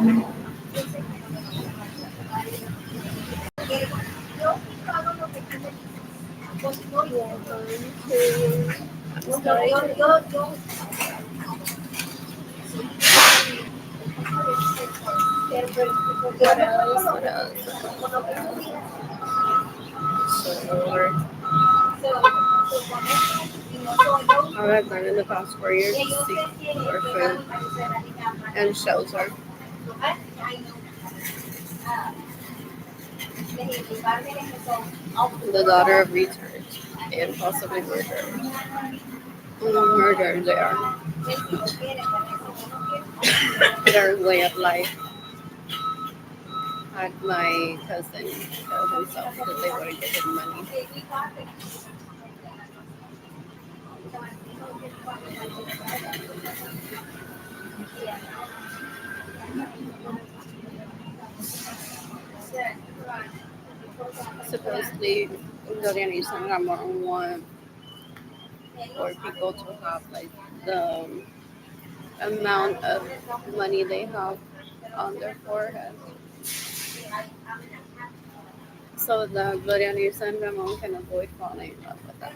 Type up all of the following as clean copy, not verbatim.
What else? What else? What else? So, all I've done in the past 4 years is seek for food and shelter. The daughter of retards and possibly murderers. Murderers they are. Their way of life. Had my cousin kill himself because they wouldn't give him money. Supposedly, Gloria Nilsson Ramon want for people to have like the amount of money they have on their forehead, so the Gloria Nilsson Ramon can avoid falling in love with them.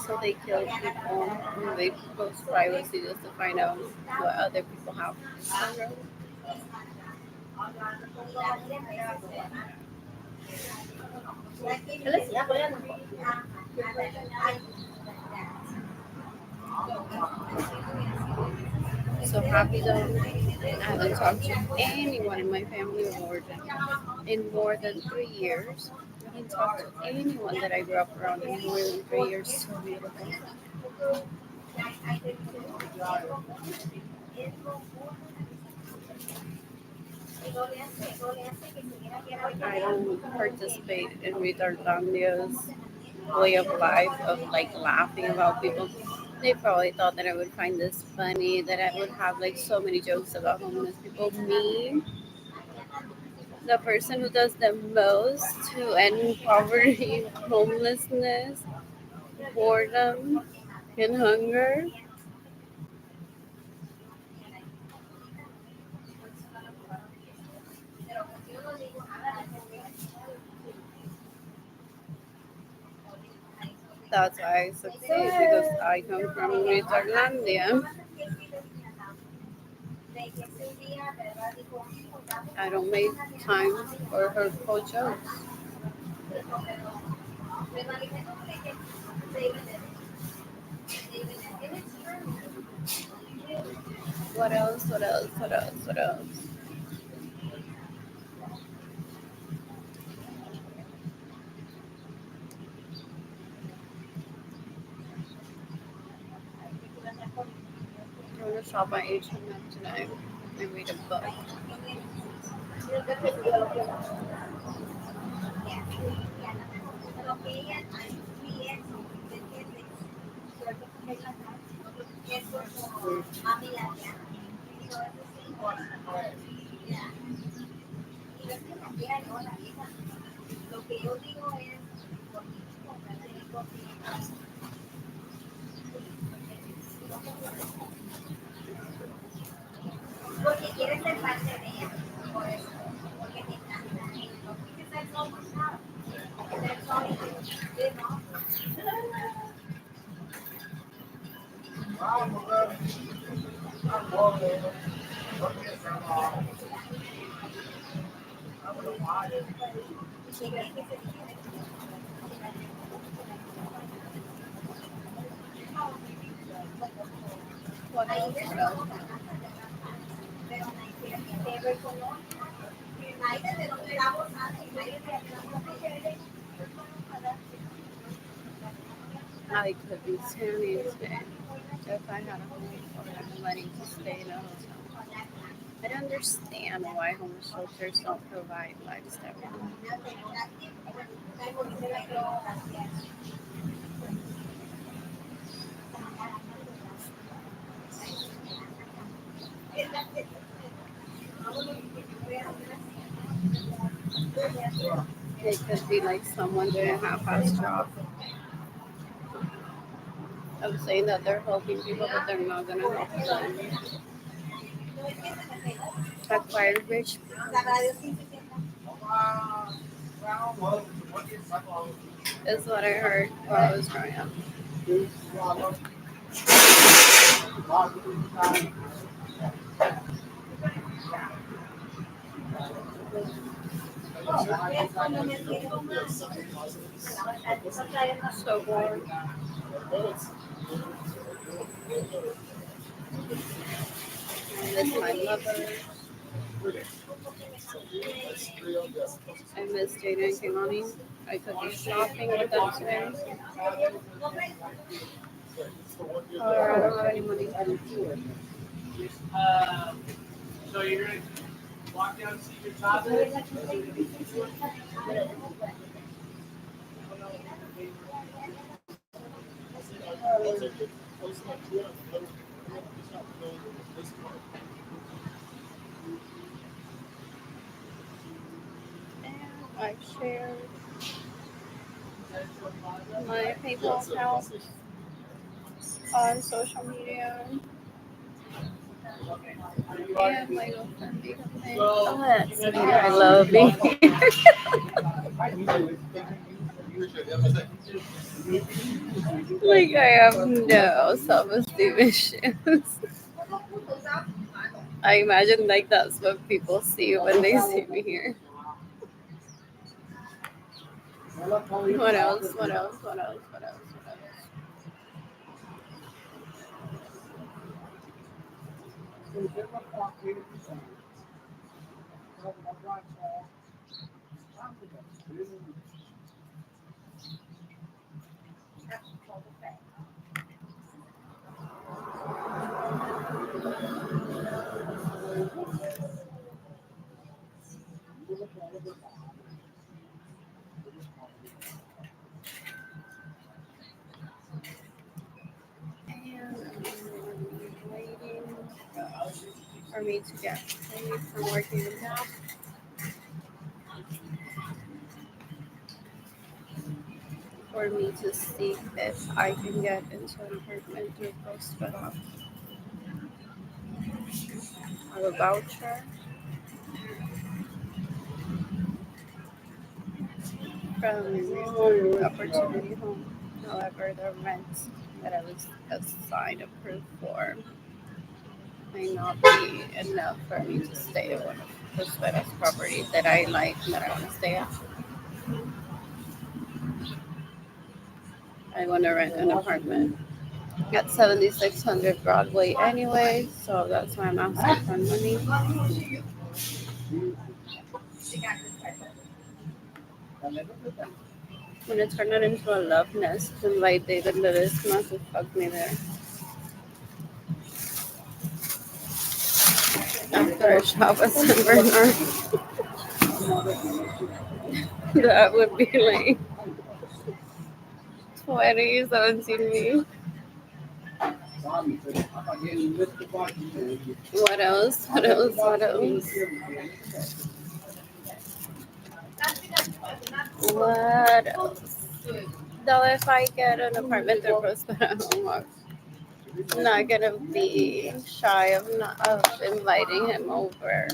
So they kill people, invade people's privacy just to find out what other people have. So happy though. I haven't talked to anyone in my family of origin in more than 3 years. I haven't talked to anyone that I grew up around in more than 3 years. So beautiful. I don't participate in Retardlandia's way of life of like laughing about people. They probably thought that I would find this funny, that I would have like so many jokes about homeless people. Me, the person who does the most to end poverty, homelessness, boredom, and hunger. That's why I succeed because I come from Netherlandia. I don't make time for hurtful jokes. What else? What else? What else? What else? I'm gonna shop at H&M tonight and read a book. What else? What else? I could be tanning today if I had a home or had money to stay in a hotel. I don't understand why homeless shelters don't provide lives to everyone. It could be like someone doing a half-ass job. I'm saying that they're helping people, but they're not gonna help them acquire rich is what I heard while I was growing up. So bored. I miss my mother. I miss Jada and Kimani. I could be shopping with them today. However, I don't have any money. And I shared my PayPal account on social media. And my girlfriend because oh, that's me. I love being here. Like I have no self-esteem issues. I imagine like that's what people see when they see me here. What else? What else? What else? What else? What else? And I'm waiting for me to get paid from working in Gap for me to see if I can get into an apartment through Prospera. I have a voucher from Opportunity Home. However, the rent that I was assigned approved for may not be enough for me to stay at one of Prospera's properties that I like and that I want to stay at. I want to rent an apartment at 7600 Broadway anyway, so that's why I'm asking for money. I'm gonna turn it into a love nest. Invite David Ledesma to fuck me there after I shop at San Bernard. That would be like 2017 me. What else? What else? What else? What else? Though if I get an apartment through Prospera Home, I'm not gonna be shy of inviting him over,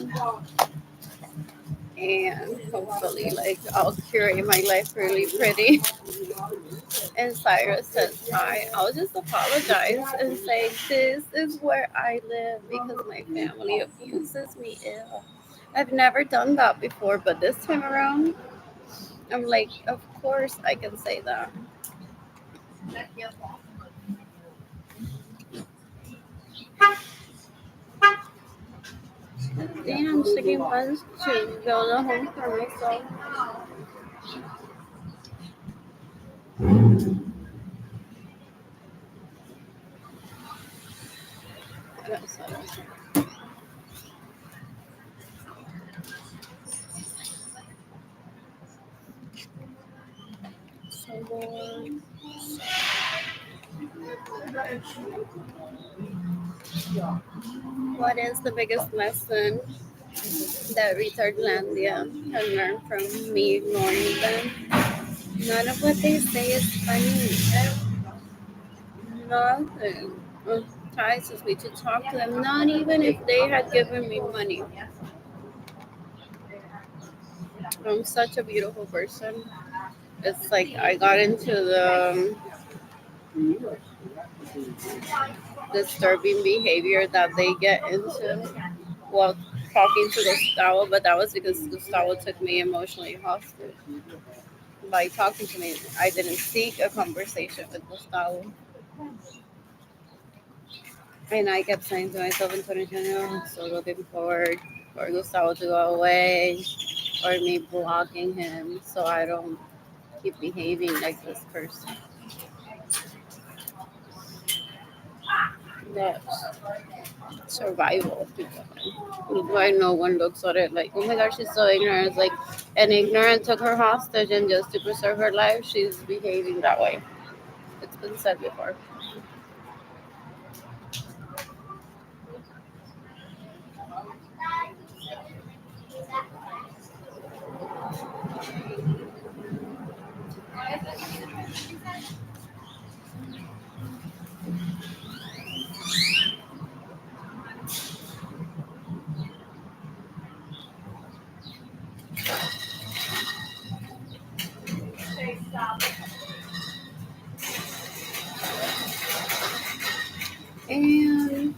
and hopefully, like I'll curate my life really pretty. And Cyrus says hi. I'll just apologize and say this is where I live because my family abuses me. Ew. I've never done that before, but this time around, I'm like, of course I can say that. Yeah, I'm sticking plans to build a home for myself. What else? What else? So bored. What is the biggest lesson that Retardlandia can learn from me ignoring them. None of what they say is funny. Nothing entices me to talk to them, not even if they had given me money. I'm such a beautiful person. It's like I got into the disturbing behavior that they get into while talking to Gustavo, but that was because Gustavo took me emotionally hostage by talking to me. I didn't seek a conversation with Gustavo. And I kept saying to myself in 2020, oh, I'm so looking forward for Gustavo to go away or me blocking him so I don't keep behaving like this person. That's survival. Why no one looks at it like, oh my gosh, she's so ignorant. It's like an ignorant took her hostage and just to preserve her life, she's behaving that way. It's been said before. And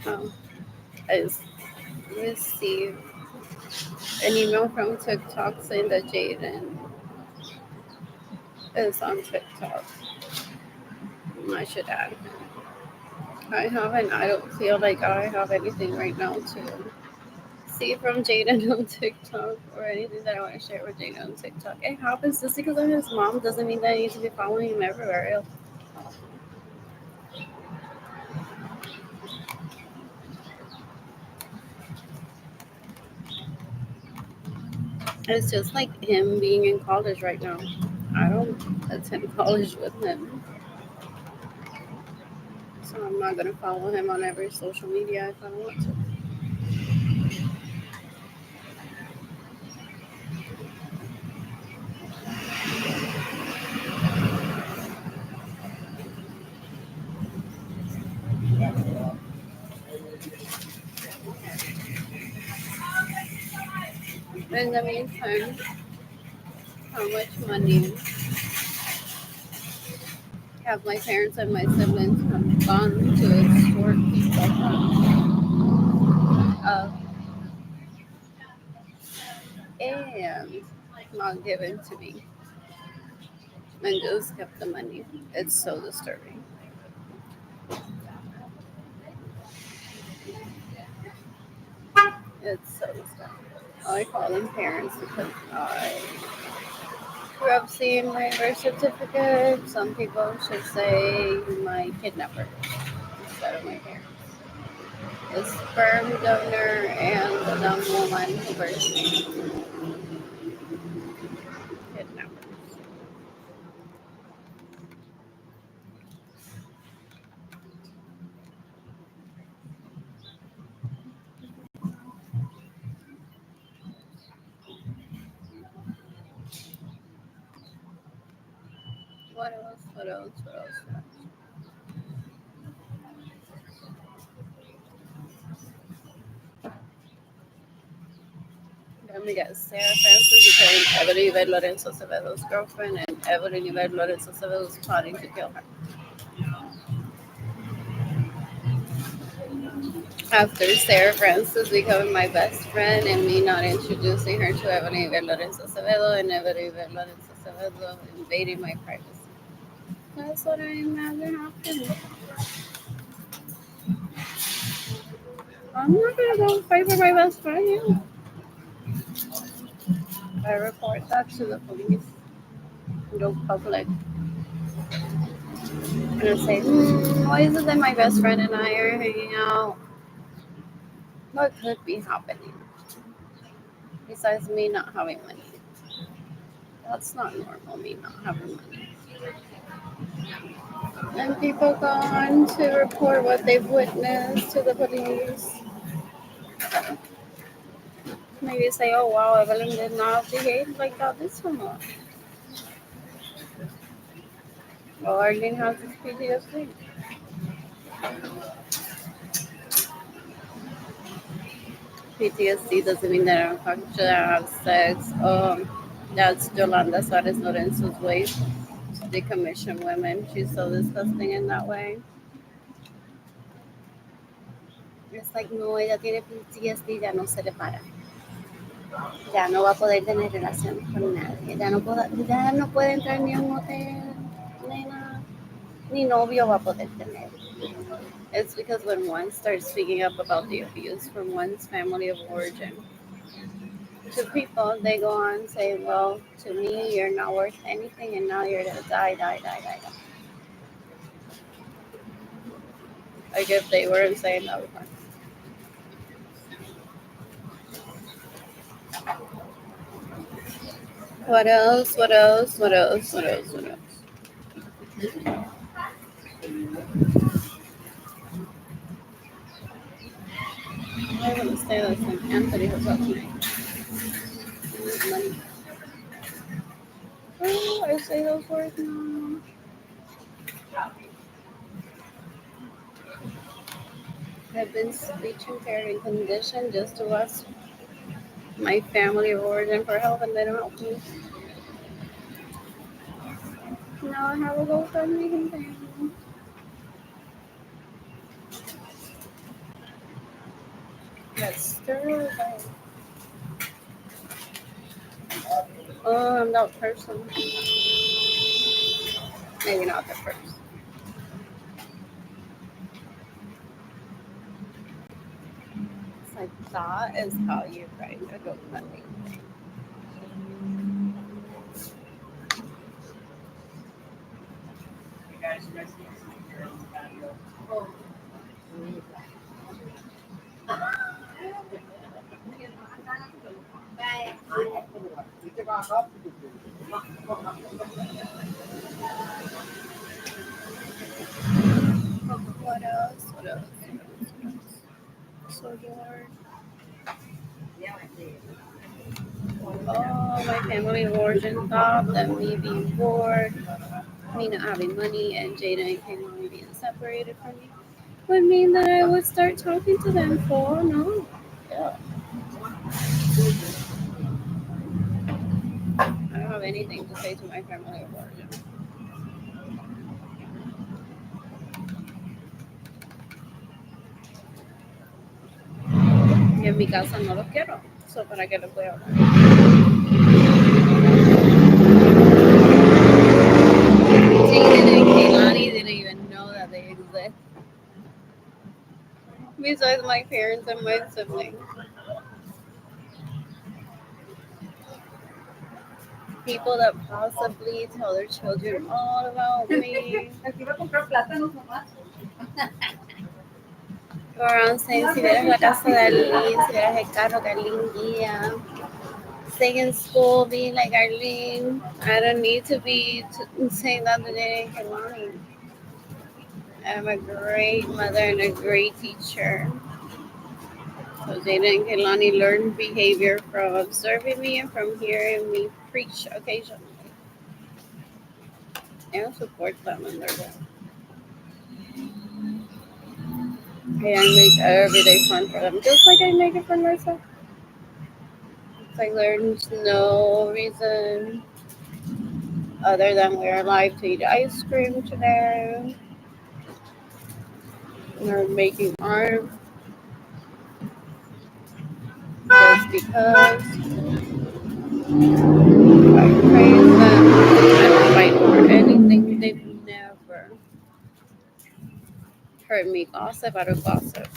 um, I received an email from TikTok saying that Jaden is on TikTok. I should add him. I haven't. I don't feel like I have anything right now to see from Jaden on TikTok or anything that I want to share with Jaden on TikTok. It happens just because I'm his mom doesn't mean that I need to be following him everywhere else. It's just like him being in college right now. I don't attend college with him, so I'm not gonna follow him on every social media if I don't want to. In the meantime, how much money have my parents and my siblings have gone to extort people of and not given to me and just kept the money. It's so disturbing. It's so disturbing. I call them parents because I grew up seeing my birth certificate. Some people should say my kidnapper instead of my parents. The sperm donor and the woman who birthed me. Kidnappers. What else? What else? What else? Let me guess. Sarah Francis became Evelyn Yvette Lorenzo Acevedo's girlfriend, and Evelyn Yvette Lorenzo Acevedo was plotting to kill her. After Sarah Francis becoming my best friend and me not introducing her to Evelyn Yvette Lorenzo Acevedo and Evelyn Yvette Lorenzo Acevedo invading my privacy. That's what I imagine happened. I'm not gonna go fight for my best friend. Yeah. I report that to the police. Go public. I'm gonna say, why is it that my best friend and I are hanging out? What could be happening besides me not having money? That's not normal, me not having money. And people go on to report what they've witnessed to the police. maybe say, oh wow, Evelyn did not behave like that this summer. Or Arlene has this PTSD. PTSD doesn't mean that I don't fuck should I have sex. That's Yolanda Suarez Lorenzo's way to decommission women. She's so disgusting in that way. Es like, no, ella tiene PTSD, ya no se le para. Ya no va a poder tener relaciones con nadie. Ya no puede entrar ni a un hotel, nena, ni novio va a poder tener. It's because when one starts speaking up about the abuse from one's family of origin to people, they go on saying, well, to me, you're not worth anything, and now you're gonna die, die, die, die, die. Like if they weren't saying that before. What else? What else? What else? What else? What else? I want to say that St. Anthony Hotel tonight. Money. Oh, I say those words now. I've been speech impaired and conditioned just to ask my family of origin for help, and they don't help me. Now I have a whole family campaign. That's stereotype. Oh, I'm that person. Maybe not the first. It's like that is how you write a GoFundMe. What else? What else? So your oh, my family of origin thought that me being bored, me not having money, and Jada and Kaylani being separated from me would mean that I would start talking to them for no. Yeah. I don't have anything to say to my family of origin. Y en mi casa no los quiero. So, ¿para qué les voy a hablar? Jaden and Kaylani didn't even know that they exist. Besides my parents and my siblings. People that possibly tell their children all about me. Go around saying, si vieras la casa de Arlene, si vieras el carro que Arlene guía. Stay in school, being like Arlene. I don't need to be saying that to Jaden and Kaylani. I'm a great mother and a great teacher. So Jada and Kehlani learned behavior from observing me and from hearing me preach occasionally. And support them in their work. And make every day fun for them, just like I make it for myself. Like there's no reason other than we're alive to eat ice cream today. We're making art just because I praise them. I don't fight for anything. They've never heard me gossip out of gossip.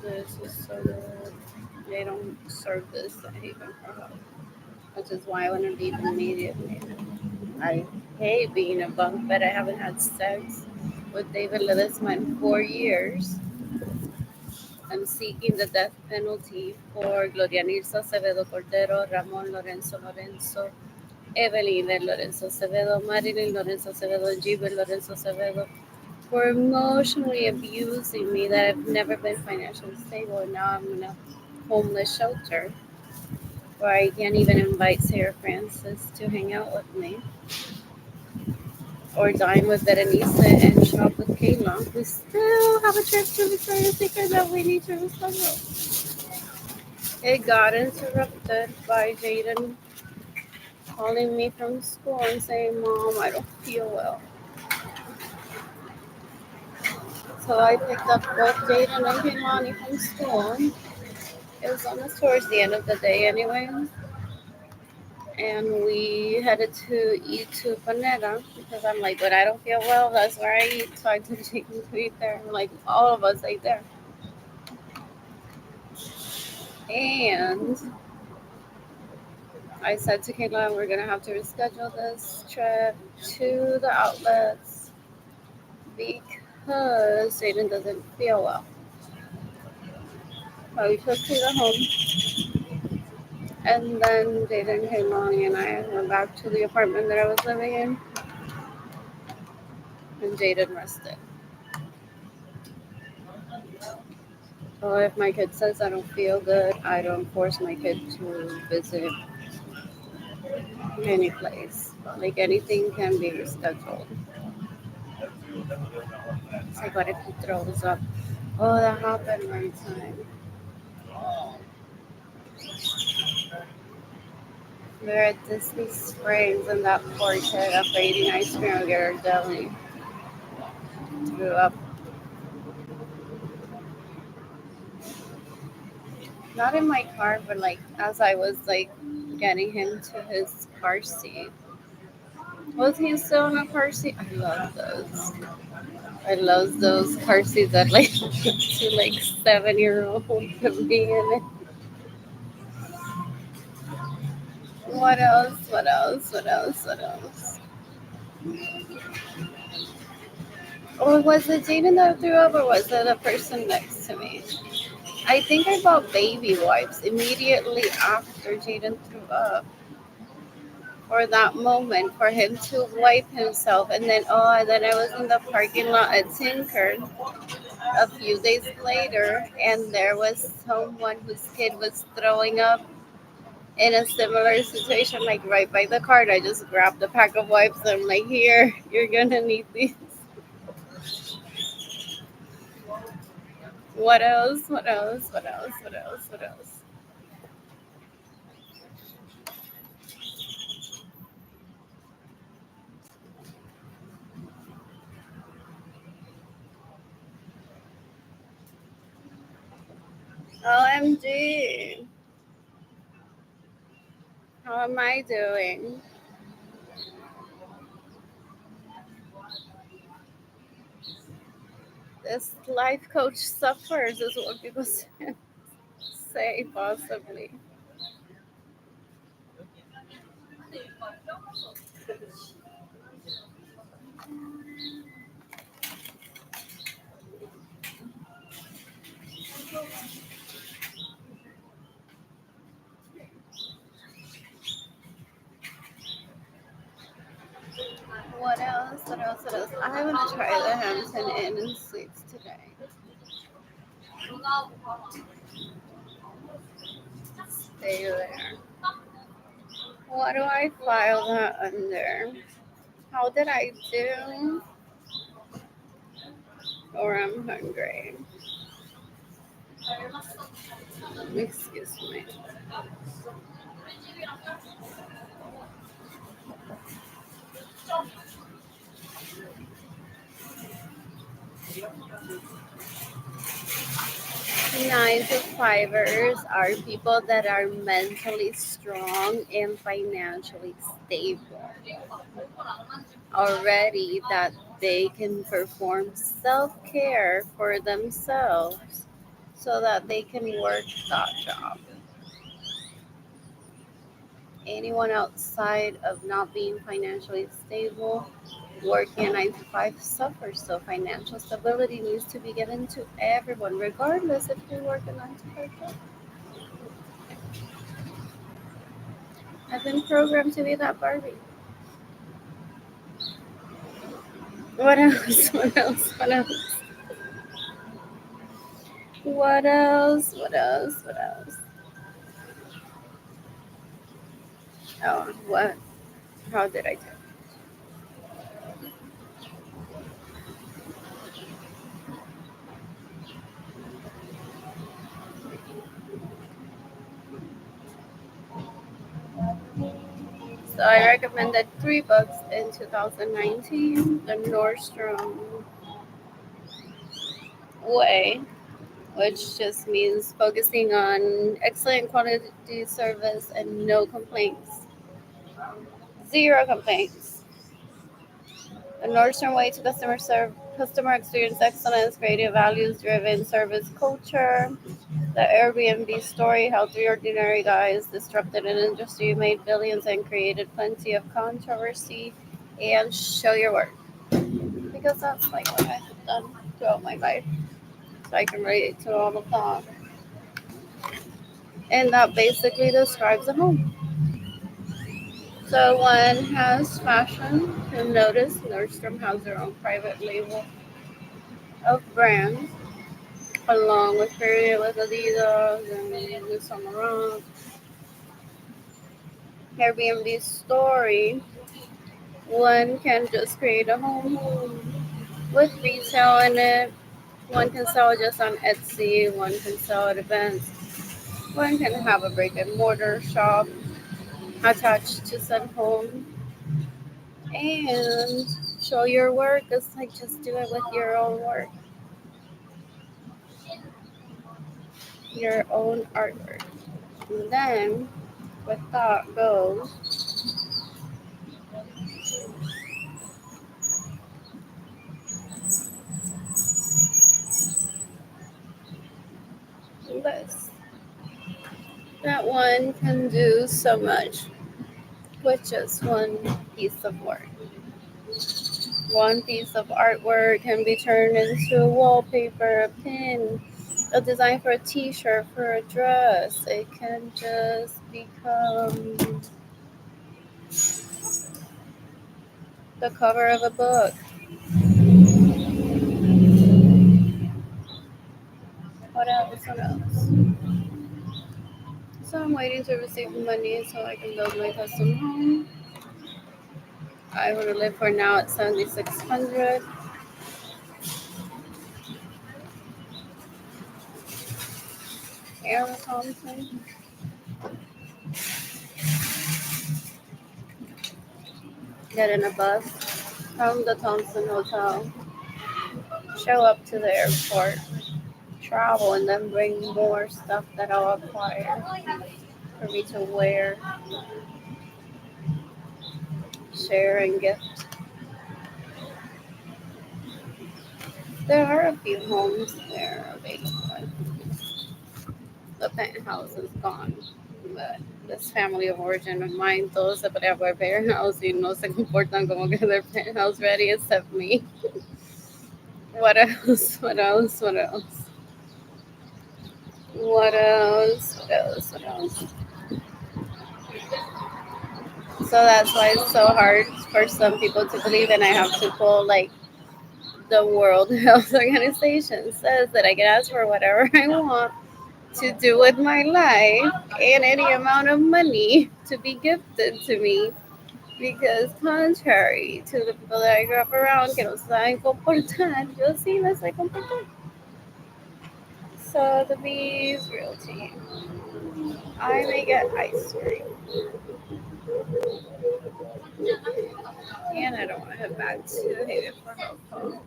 This is so good. They don't serve this at Haven for help, which is why I want to leave immediately. I hate being a bunk bed. I haven't had sex with David Ledesma in 4 years. I'm seeking the death penalty for Gloria Nilsa Acevedo Cordero, Ramon Lorenzo, Evelyn Lorenzo Acevedo, Marilyn Lorenzo Acevedo, Gilbert Lorenzo Acevedo, for emotionally abusing me, that I've never been financially stable, and now I'm in a homeless shelter where I can't even invite Sarah Francis to hang out with me or dine with Berenice and shop with Kayla. We still have a trip to Victoria's Secret that we need to reschedule. It got interrupted by Jaden calling me from school and saying, "Mom, I don't feel well." So I picked up both Jaden and Kehlani from school. It was almost towards the end of the day anyway. And we headed to eat to Panera because I'm like, but I don't feel well. That's where I eat. So I took Jaden to eat there. Like, all of us ate there. And I said to Kayla, we're going to have to reschedule this trip to the outlets because Jaden doesn't feel well. So we took Kayla home. And then Jaden, Kaylani, and I went back to the apartment that I was living in. And Jaden rested. So if my kid says I don't feel good, I don't force my kid to visit any place. Like, anything can be rescheduled. It's like, what if he throws up? Oh, that happened one time. We were at Disney Springs and that poor kid, after eating ice cream at Ghirardelli, threw up. Not in my car, but like as I was like getting him to his car seat. Was he still in a car seat? I love those. I love those car seats that like to like 7-year-old can be in it. What else? What else? What else? What else? Or was it Jaden that threw up, or was it a person next to me? I think I bought baby wipes immediately after Jaden threw up for that moment for him to wipe himself. And then, oh, and then I was in the parking lot at Tinker a few days later, and there was someone whose kid was throwing up in a similar situation, like right by the cart. I just grabbed a pack of wipes. I'm like, here, you're gonna need these. What else? What else? What else? What else? What else? OMG. How am I doing? This life coach suffers, is what people say, possibly. What else? What else? What else? I want to try the Hampton Inn and Suites today. Stay there. What do I file that under? How did I do? Or I'm hungry. Excuse me. Nine to fivers are people that are mentally strong and financially stable already, that they can perform self care for themselves so that they can work that job. Anyone outside of not being financially stable, working a 9 to 5 suffers. So financial stability needs to be given to everyone, regardless if you work a 9 to 5 job. I've been programmed to be that Barbie. What else? What else? What else? What else? What else? What else? Oh, what? How did I do? So I recommended three books in 2019: The Nordstrom Way, which just means focusing on excellent quality service and no complaints. Zero complaints. The Nordstrom Way to customer experience excellence, creative values driven service culture. The Airbnb story, how three ordinary guys disrupted an industry, made billions, and created plenty of controversy. And show your work. Because that's like what I've done throughout my life. So I can relate to all of that. And that basically describes a home. So one has fashion. You'll notice Nordstrom has their own private label of brands, along with Period with Adidas and Louis Saint Laurent. Airbnb story. One can just create a home with retail in it. One can sell just on Etsy. One can sell at events. One can have a brick and mortar shop attached to said home and show your work. It's like just do it with your own work, your own artwork. And then with that goes this. That one can do so much with just one piece of work. One piece of artwork can be turned into a wallpaper, a pin, a design for a t-shirt, for a dress. It can just become the cover of a book. What else? What else? So I'm waiting to receive money so I can build my custom home. I want to live for now at 7,600. Aaron Thompson. Get in a bus from the Thompson Hotel. Show up to the airport. Travel and then bring more stuff that I'll acquire for me to wear, share, and gift. There are a few homes there available. The penthouse is gone. But this family of origin of mine, todos se pelean por penthouse y no se comportan como que they're penthouse ready except me. What else? What else? What else? What else? What else? What else? So that's why it's so hard for some people to believe, and I have to pull like the World Health Organization says that I can ask for whatever I want to do with my life and any amount of money to be gifted to me. Because contrary to the people that I grew up around que no saben comportar, yo sí me sé comportar. So the Bees Realty. I may get ice cream. And I don't want to head back to Haven for Hope.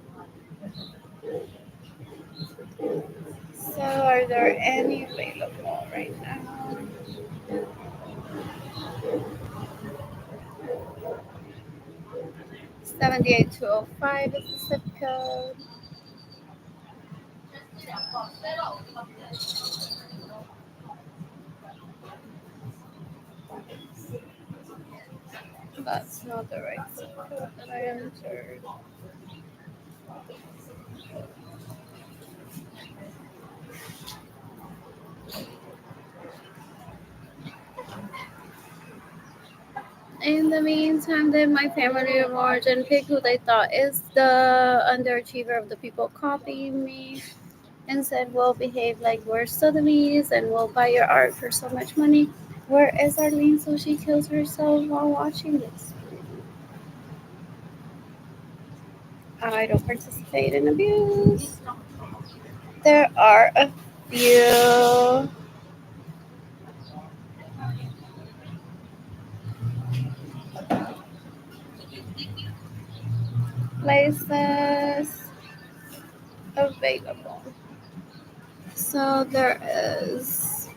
So are there any available right now? 78205 is the zip code. That's not the right zip code that I entered. In the meantime, then my family of origin pick who they thought is the underachiever of the people copying me and said, we'll behave like we're Sotheby's and we'll buy your art for so much money. Where is Arlene so she kills herself while watching this? I don't participate in abuse. There are a few places available. So there is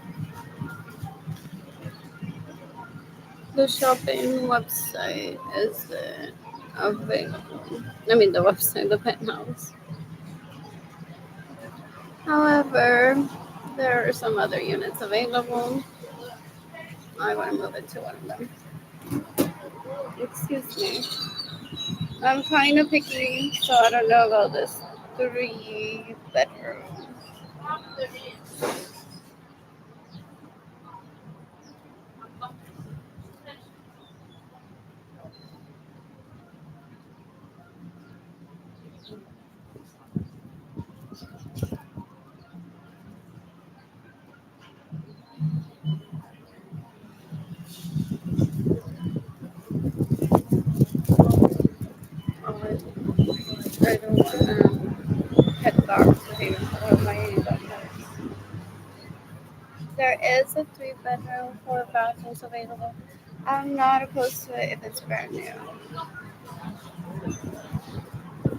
the shopping website is available. I mean the website, the penthouse. However, there are some other units available. I want to move it to one of them. Excuse me. I'm kind of picky, so I don't know about this 3 bedroom. Oh, I don't want to head back to here for my doctors. There is a 3 bedroom, 4 bathrooms available. I'm not opposed to it if it's brand new.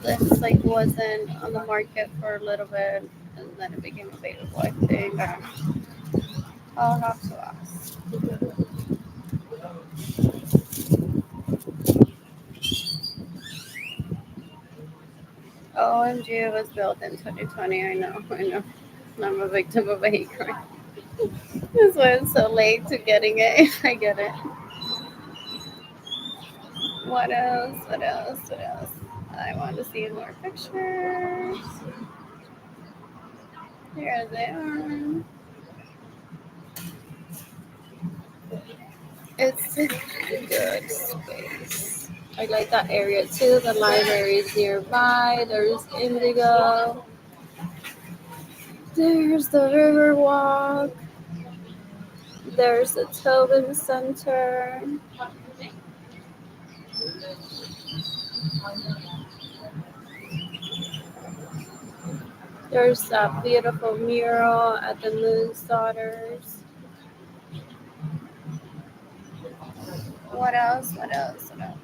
This like wasn't on the market for a little bit and then it became available. I think I'll have to ask. OMG, it was built in 2020. I know, I know. I'm a victim of a hate crime. That's why I'm so late to getting it. I get it. What else? What else? What else? I want to see more pictures. Here they are. It's a good space. I like that area too. The library is nearby. There's Indigo. There's the Riverwalk. There's the Tobin Center. There's that beautiful mural at the Moon's Daughters. What else? What else? What else?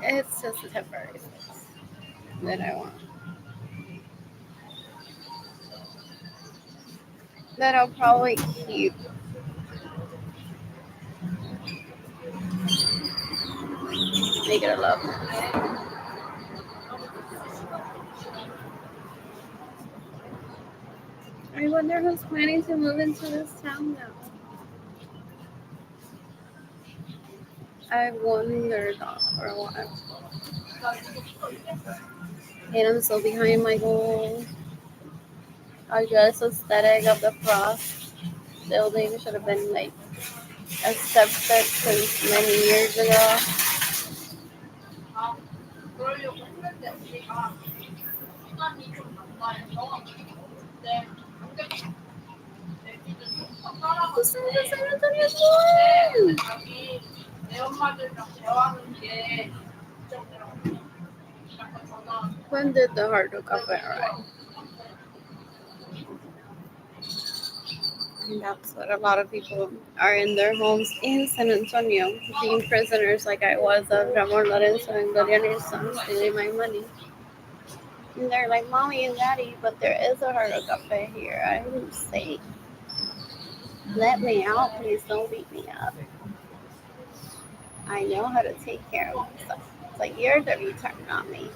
It's just a temporary space that I want. That I'll probably keep. Make it a love. I wonder who's planning to move into this town now. I wondered that for a while. And I'm so behind my goal. I guess aesthetic of the Frost building should have been like accepted since many years ago. This is the San Antonio one. When did the Hard Rock Cafe arrive? And that's what a lot of people are in their homes in San Antonio, being prisoners like I was of Ramon Lorenzo and Gloria Nilsson, stealing my money. And they're like, Mommy and Daddy, but there is a Hard Rock Cafe here. I'm safe. Let me out, please don't beat me up. I know how to take care of myself. like, you're the retard, not me.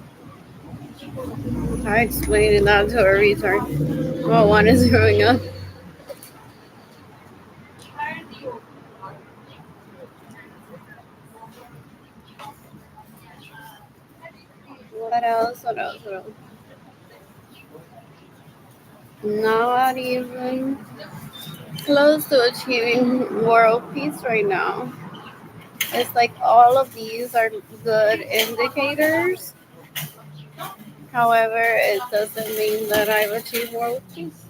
I explained that to a retard. Well, one is growing up. What else? What else? What else? Not even close to achieving world peace right now. It's like all of these are good indicators. However, it doesn't mean that I've achieved world peace.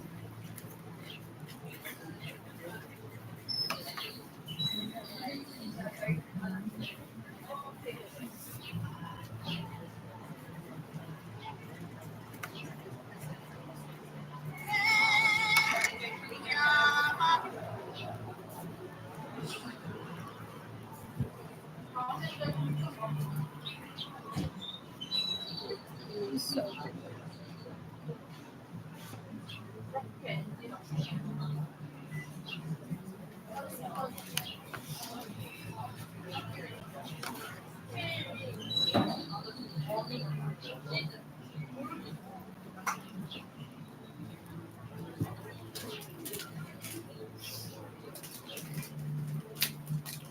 So,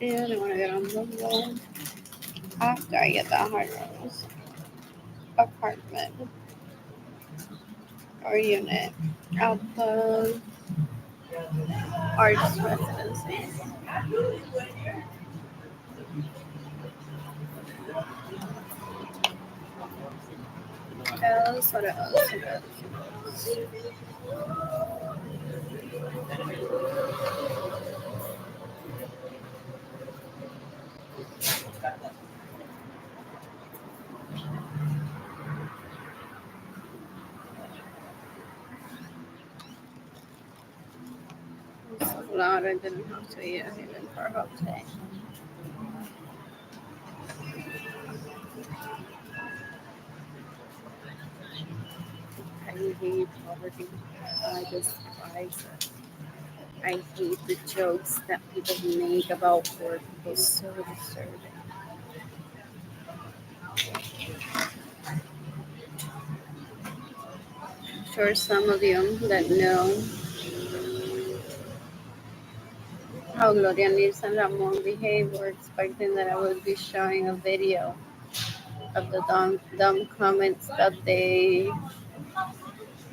and I want to get on the wall after I get that hard rose apartment or unit at the arts residency. What else? What else? What else? I'm so glad I didn't have to eat a Haven for a today. I hate poverty. I despise it. I hate the jokes that people make about poor people. So disturbing. I'm sure some of you that know how Gloria Nils and Ramon behave were expecting that I would be showing a video of the dumb comments that they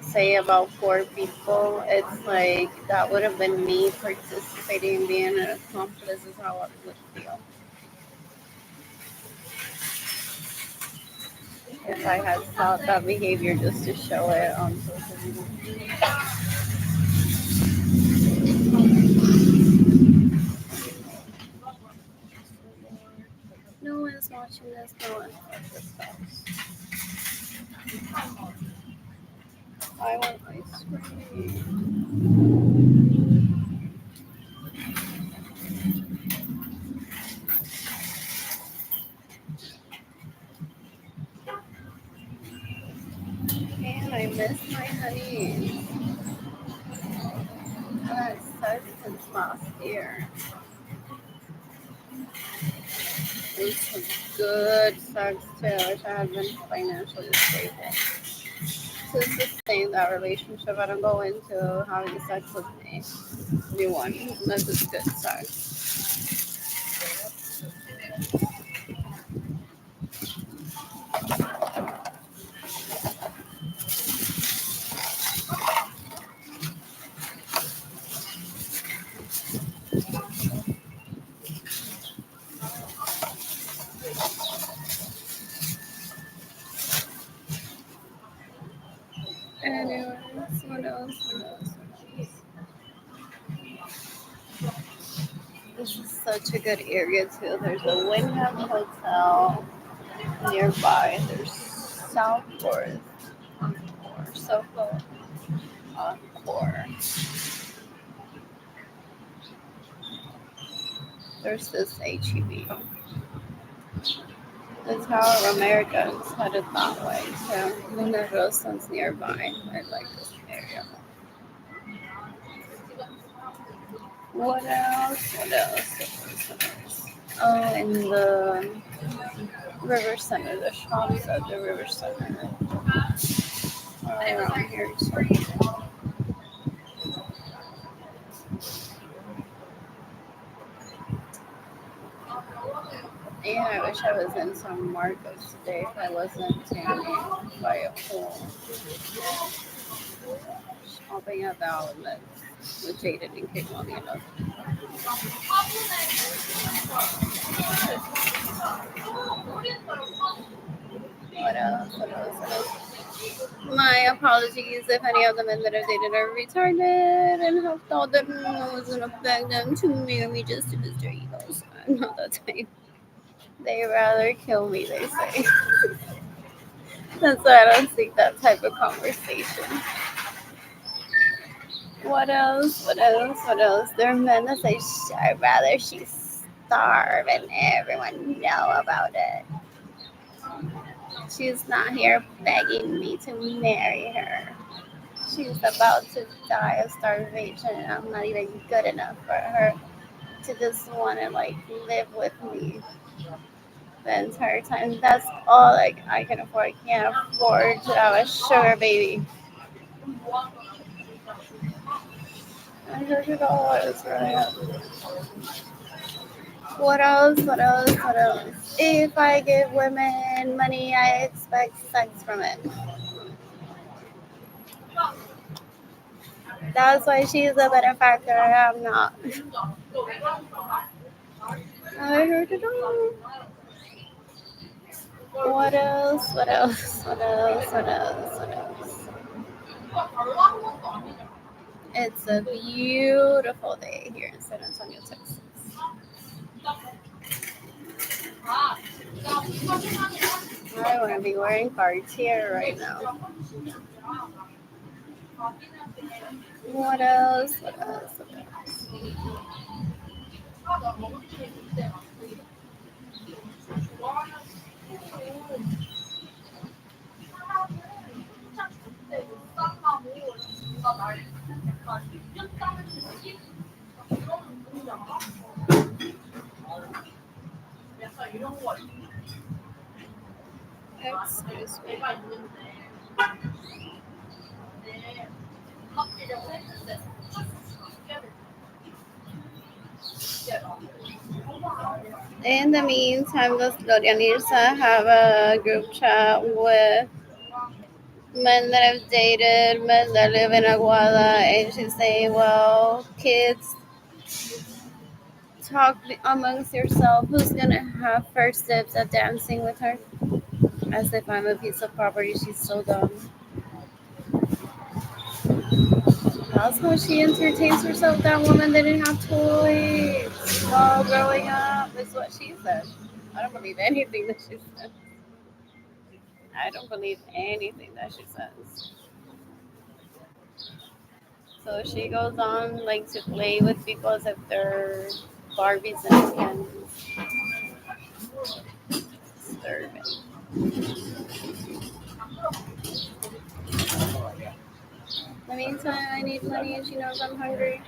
say about poor people. It's like that would have been me participating, being an accomplice, is how I would feel if I had thought that behavior just to show it on social media. No one's watching this. No one's watching this house. I want ice cream. And I miss my honey. That sucks since last year. It was some good sex too. I wish I had been financially stable to sustain that relationship. I don't go into having sex with anyone unless it's good sex. Anyways, what else? What else? This is such a good area too. There's a Wyndham Hotel nearby. There's Southport Encore. Soho Encore. There's this HEB. That's how America is headed that way. So Luna Roson's nearby. I like this area. What else? What else? What else? What else? Oh, and the River Center, the shops at the River Center are around here too. And I wish I was in San Marcos today if I wasn't tanning by a pool, shopping at the outlets with Jaden and Kate on the enough. What else? What else? What else? My apologies if any of the men that I've dated are retarded and have thought that I wasn't affect them to marry just to destroy egos. I'm not that type. They rather kill me, they say. That's why I don't seek that type of conversation. What else? What else? What else? There are men that say, I'd rather she starve and everyone know about it. She's not here begging me to marry her. She's about to die of starvation and I'm not even good enough for her to just want to like live with me the entire time. That's all like I can afford. I can't afford to have a sugar baby. $100 right? What else? What else? What else? If I give women money, I expect sex from it. That's why she's a benefactor. I'm not. I heard it all. What else? What else? What else? What else? What else? It's a beautiful day here in San Antonio, Texas. I want to be wearing Cartier right now. What else? What else? What else? Excuse me. In the meantime, does Gloria Nirsa have a group chat with men that I've dated, men that live in Aguada, and she's saying, well, kids, talk amongst yourself. Who's gonna have first dibs at dancing with her? As if I'm a piece of property. She's so dumb. That's how she entertains herself. That woman didn't have toys while growing up, is what she said. I don't believe anything that she said. I don't believe anything that she says. So she goes on like to play with people as if they're Barbies and Kens. Disturbing. In the meantime, I need money and she knows I'm hungry.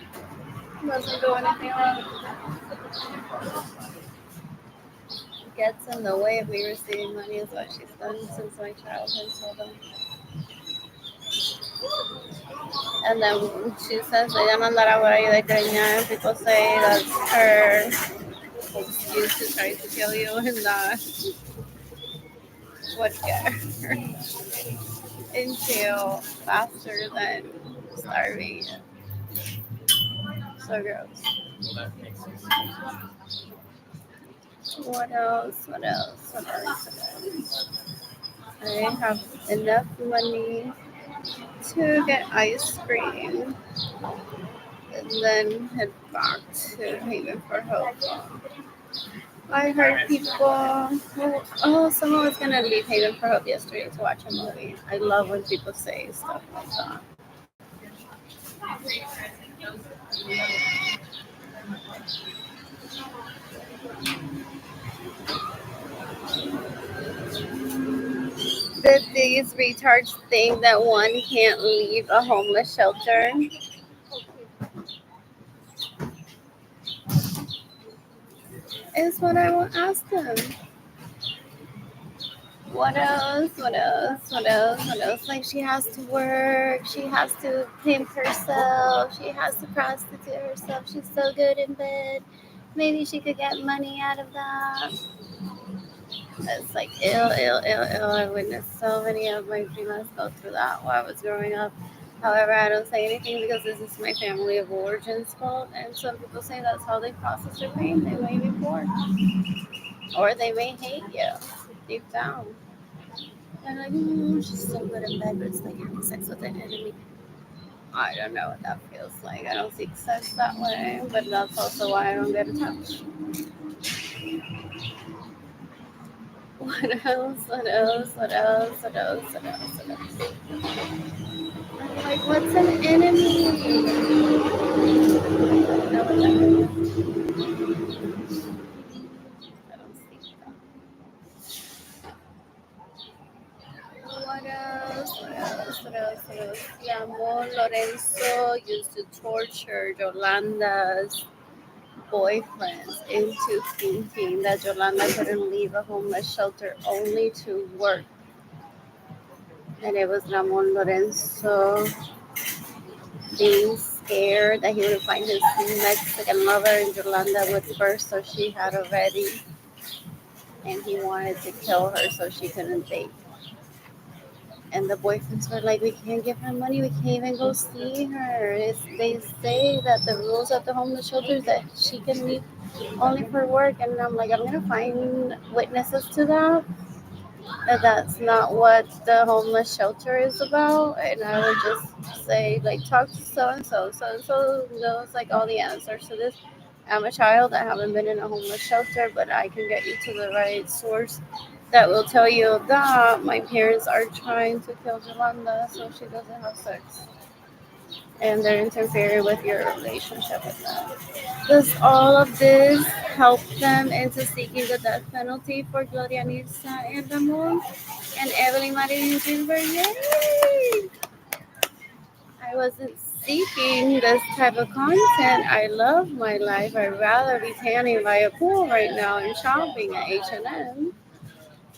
Doesn't do anything wrong. Gets in the way of me receiving money is what she's done since my childhood. So and then she says, ella no andará por ahí de creña. People say that's her excuse to try to kill you and that would get her into faster than starving. So gross. What else? What else? What else? What else? I have enough money to get ice cream and then head back to Haven for Hope. I heard people. Oh, someone was gonna leave Haven for Hope yesterday to watch a movie. I love when people say stuff like that. Did these retards think that one can't leave a homeless shelter? Is what I will ask them. What else? What else? What else? What else? Like she has to work. She has to pimp herself. She has to prostitute herself. She's so good in bed. Maybe she could get money out of that. It's like ill, ill, ill, ill. I witnessed so many of my primas go through that while I was growing up. However, I don't say anything because this is my family of origin's fault. And some people say that's how they process their pain. They may be poor, or they may hate you deep down. They're like, she's so good in bed, but it's like having sex with an enemy. I don't know what that feels like. I don't seek sex that way, but that's also why I don't get attached. What else? What else? What else? What else? What else? What else? I'm like, what's an enemy? I don't know what that is. I don't seek that. What else? What else? What else? What else? Ramon Lorenzo used to torture Yolanda's boyfriends into thinking that Yolanda couldn't leave a homeless shelter only to work. And it was Ramon Lorenzo being scared that he would find his Mexican lover and Yolanda would first, so she had already, and he wanted to kill her so she couldn't date. And the boyfriends were like, we can't give her money, we can't even go see her. They say that the rules of the homeless shelter is that she can leave only for work. And I'm like, I'm going to find witnesses to that. That's not what the homeless shelter is about. And I would just say, like, talk to so and so. So and so knows like all the answers to this. I'm a child. I haven't been in a homeless shelter, but I can get you to the right source that will tell you that my parents are trying to kill Yolanda so she doesn't have sex. And they're interfering with your relationship with them. Does all of this help them into seeking the death penalty for Gloria Nilsa and Ramon and Evelyn Marie Gilbert? Yay! I wasn't seeking this type of content. I love my life. I'd rather be tanning by a pool right now and shopping at H&M.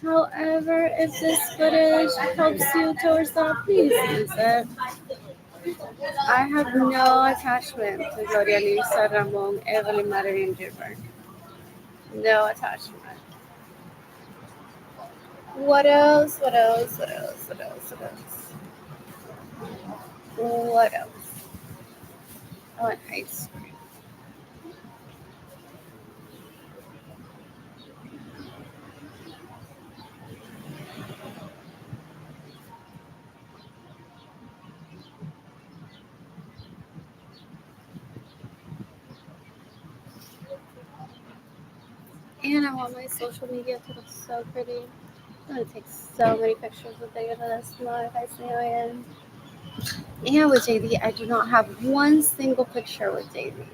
However, if this footage helps you towards that, please use it. I have no attachment to Gloria Lisa Ramon, Evelyn Madeline Gilbert. No attachment. What else? What else? What else? What else? What else? What else? I want ice cream. And I want my social media to look so pretty. I'm gonna take so many pictures with David this month. I say I am. And with JD, I do not have one single picture with JD.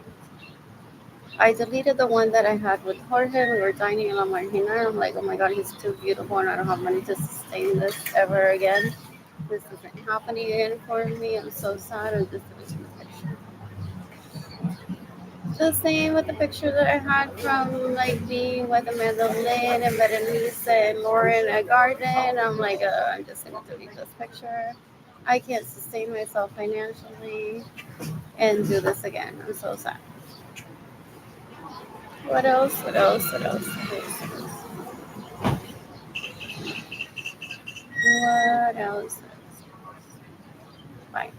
I deleted the one that I had with Jorge. We were dining in La Margina. I'm like, oh my god, he's too beautiful, and I don't have money to sustain this ever again. This isn't happening again for me. I'm so sad. I'm just deleting the picture. The same with the picture that I had from like being with Amanda Lynn and Berenice and Lauren at Garden. I'm like, I'm just gonna delete this picture. I can't sustain myself financially and do this again. I'm so sad. What else? What else? What else? What else? Bye.